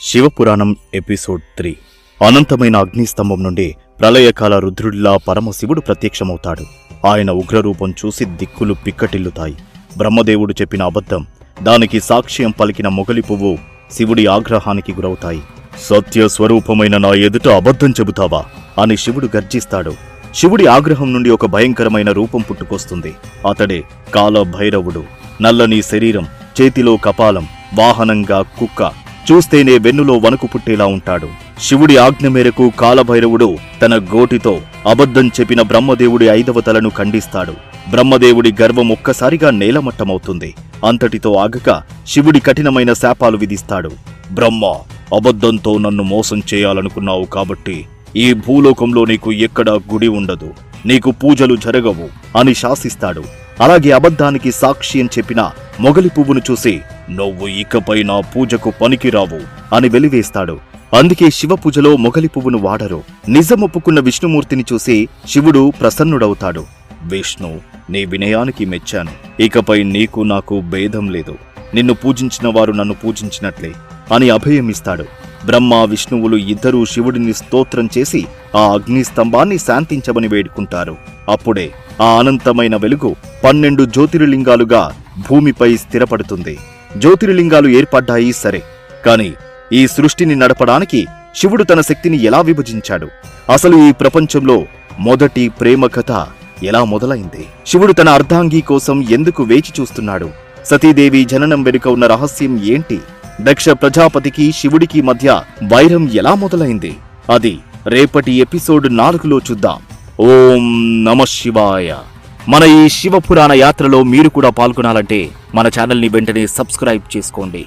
Shiva Purana episode 3 అనంతమైన అగ్నిస్తంభం నుండి ప్రళయకాల రుద్రుడిలా పరమశివుడు ప్రత్యక్షమవుతాడు. ఆయన ఉగ్రరూపం చూసి దిక్కులు పిక్కటిల్లుతాయి. బ్రహ్మదేవుడు చెప్పిన అబద్ధం, దానికి సాక్ష్యం పలికిన మొగలి పువ్వు శివుడి ఆగ్రహానికి గురవుతాయి. సత్యస్వరూపమైన నా ఎదుట అబద్ధం చెబుతావా అని శివుడు గర్జిస్తాడు. శివుడి ఆగ్రహం నుండి ఒక భయంకరమైన రూపం పుట్టుకొస్తుంది. అతడే కాలభైరవుడు. నల్లని శరీరం, చేతిలో కపాలం, వాహనంగా కుక్క, చూస్తేనే వెన్నులో వణుకు పుట్టేలా ఉంటాడు. శివుడి ఆజ్ఞ మేరకు కాలభైరవుడు తన గోటితో అబద్ధం చెప్పిన బ్రహ్మదేవుడి 5వ తలను ఖండిస్తాడు. బ్రహ్మదేవుడి గర్వం ఒక్కసారిగా నేలమట్టమవుతుంది. అంతటితో ఆగక శివుడి కఠినమైన శాపాలు విధిస్తాడు. బ్రహ్మ, అబద్ధంతో నన్ను మోసం చేయాలనుకున్నావు కాబట్టి ఈ భూలోకంలో నీకు ఎక్కడా గుడి ఉండదు, నీకు పూజలు జరగవు అని శాసిస్తాడు. అలాగే అబద్ధానికి సాక్ష్యం చెప్పిన మొగలి పువ్వును చూసి నువ్వు ఇకపై నా పూజకు పనికిరావు అని వెలివేస్తాడు. అందుకే శివ పూజలో మొగలి పువ్వును వాడరు. నిజమొప్పుకున్న విష్ణుమూర్తిని చూసి శివుడు ప్రసన్నుడవుతాడు. విష్ణు, నీ వినయానికి మెచ్చాను. ఇకపై నీకు నాకు భేదం లేదు. నిన్ను పూజించిన వారు నన్ను పూజించినట్లే అని అభయమిస్తాడు. బ్రహ్మ, విష్ణువులు ఇద్దరూ శివుడిని స్తోత్రం చేసి ఆ అగ్నిస్తంభాన్ని శాంతించమని వేడుకుంటారు. అప్పుడే ఆ అనంతమైన వెలుగు 12 జ్యోతిర్లింగాలుగా భూమిపై స్థిరపడుతుంది. జ్యోతిర్లింగాలు ఏర్పడ్డాయి సరే, కాని ఈ సృష్టిని నడపడానికి శివుడు తన శక్తిని ఎలా విభజించాడు? అసలు ఈ ప్రపంచంలో మొదటి ప్రేమ కథ ఎలా మొదలైంది? శివుడు తన అర్ధాంగి కోసం ఎందుకు వేచి చూస్తున్నాడు? సతీదేవి జననం వెనుక ఉన్న రహస్యం ఏంటి? దక్ష ప్రజాపతికి శివుడికి మధ్య వైరం ఎలా మొదలైంది? అది రేపటి ఎపిసోడ్ 4లో చూద్దాం. ఓం నమః శివాయ. మన ఈ శివపురాణ యాత్రలో మీరు కూడా పాల్గొనాలంటే మన ఛానల్ని వెంటనే సబ్స్క్రైబ్ చేసుకోండి.